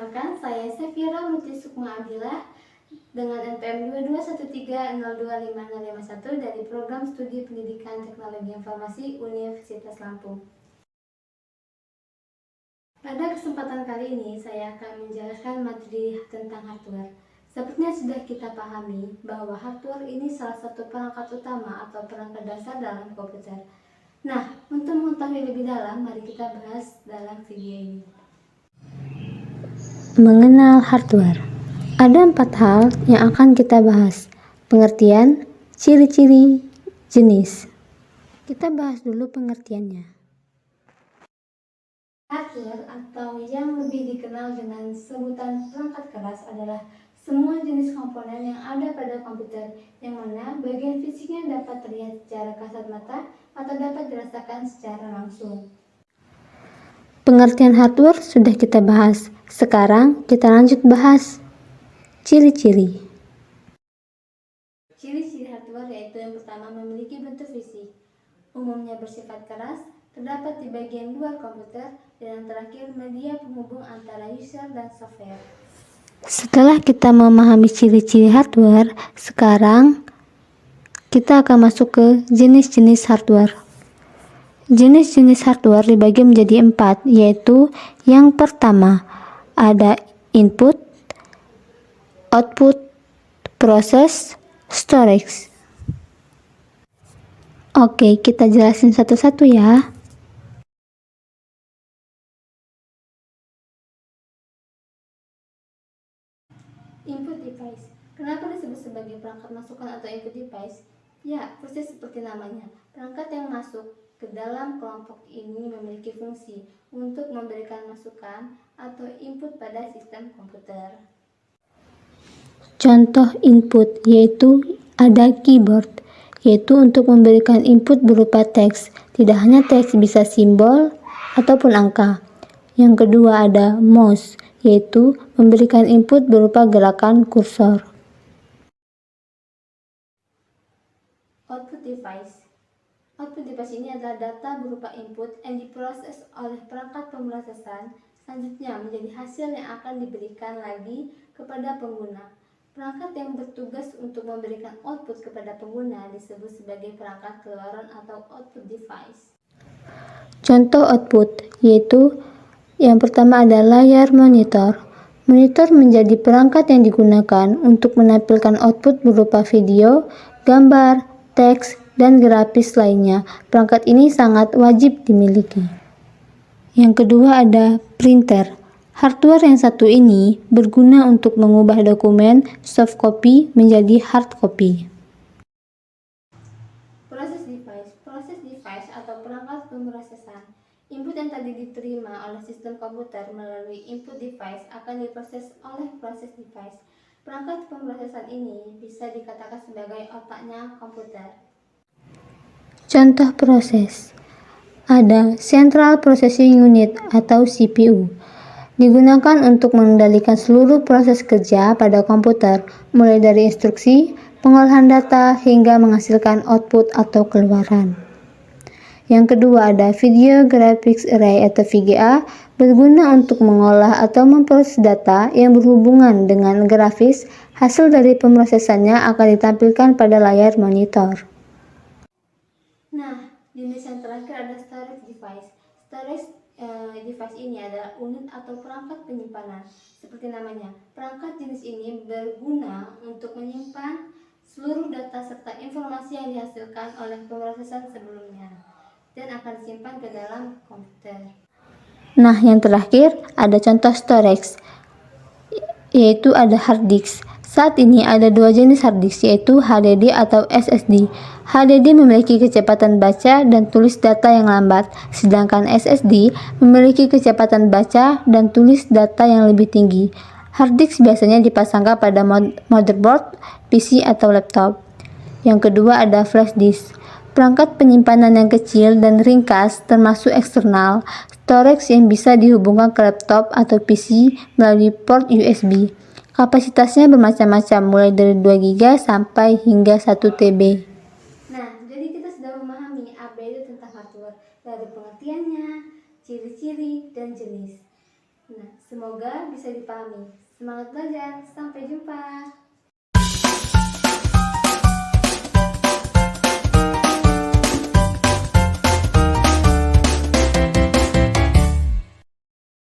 Perkenalkan, saya Safira Muti Sukma Abdillah dengan NPM 2213025051 dari Program Studi Pendidikan Teknologi Informasi Universitas Lampung. Pada kesempatan kali ini, saya akan menjelaskan materi tentang hardware. Sepertinya sudah kita pahami bahwa hardware ini salah satu perangkat utama atau perangkat dasar dalam komputer. Nah, untuk mengetahui lebih dalam, mari kita bahas dalam video ini. Mengenal hardware. Ada 4 hal yang akan kita bahas. Pengertian, ciri-ciri, jenis. Kita bahas dulu pengertiannya. Hardware atau yang lebih dikenal dengan sebutan perangkat keras adalah semua jenis komponen yang ada pada komputer yang mana bagian fisiknya dapat terlihat secara kasat mata atau dapat dirasakan secara langsung. Pengertian hardware sudah kita bahas. Sekarang kita lanjut bahas ciri-ciri. Ciri-ciri hardware yaitu yang pertama memiliki bentuk fisik, umumnya bersifat keras, terdapat di bagian luar komputer, dan yang terakhir media penghubung antara user dan software. Setelah kita memahami ciri-ciri hardware, sekarang kita akan masuk ke jenis-jenis hardware. Jenis-jenis hardware dibagi menjadi 4, yaitu yang pertama ada input, output, proses, storage. Oke, kita jelasin satu-satu ya. Input device. Kenapa disebut sebagai perangkat masukan atau input device? Ya, persis seperti namanya. Perangkat yang masuk ke dalam kelompok ini memiliki fungsi untuk memberikan masukan atau input pada sistem komputer. Contoh input yaitu ada keyboard, yaitu untuk memberikan input berupa teks. Tidak hanya teks, bisa simbol ataupun angka. Yang kedua ada mouse, yaitu memberikan input berupa gerakan kursor. Output device. Output device ini adalah data berupa input yang diproses oleh perangkat pemrosesan, selanjutnya menjadi hasil yang akan diberikan lagi kepada pengguna. Perangkat yang bertugas untuk memberikan output kepada pengguna disebut sebagai perangkat keluaran atau output device. Contoh output yaitu yang pertama ada layar monitor. Monitor menjadi perangkat yang digunakan untuk menampilkan output berupa video, gambar, teks, dan grafis lainnya. Perangkat ini sangat wajib dimiliki. Yang kedua ada printer. Hardware yang satu ini berguna untuk mengubah dokumen soft copy menjadi hard copy. Proses device atau perangkat pemrosesan. Input yang tadi diterima oleh sistem komputer melalui input device akan diproses oleh proses device. Perangkat pemrosesan ini bisa dikatakan sebagai otaknya komputer. Contoh proses. Ada Central Processing Unit atau CPU. Digunakan untuk mengendalikan seluruh proses kerja pada komputer, mulai dari instruksi, pengolahan data, hingga menghasilkan output atau keluaran. Yang kedua ada Video Graphics Array atau VGA, berguna untuk mengolah atau memproses data yang berhubungan dengan grafis. Hasil dari pemrosesannya akan ditampilkan pada layar monitor. Nah, jenis yang terakhir ada storage device. Storage device ini adalah unit atau perangkat penyimpanan. Seperti namanya, perangkat jenis ini berguna untuk menyimpan seluruh data serta informasi yang dihasilkan oleh pemrosesan sebelumnya dan akan disimpan ke dalam komputer. Nah, yang terakhir ada contoh storage, yaitu ada hard disk. Saat ini ada 2 jenis hard disk, yaitu HDD atau SSD. HDD memiliki kecepatan baca dan tulis data yang lambat, sedangkan SSD memiliki kecepatan baca dan tulis data yang lebih tinggi. Hard disk biasanya dipasangkan pada motherboard, PC atau laptop. Yang kedua ada flash disk. Perangkat penyimpanan yang kecil dan ringkas termasuk eksternal, storage yang bisa dihubungkan ke laptop atau PC melalui port USB. Kapasitasnya bermacam-macam, mulai dari 2 GB sampai hingga 1 TB. Nah, jadi kita sudah memahami apa itu tentang hardware, dari pengertiannya, ciri-ciri, dan jenis. Nah, Semoga bisa dipahami. Semangat belajar, sampai jumpa.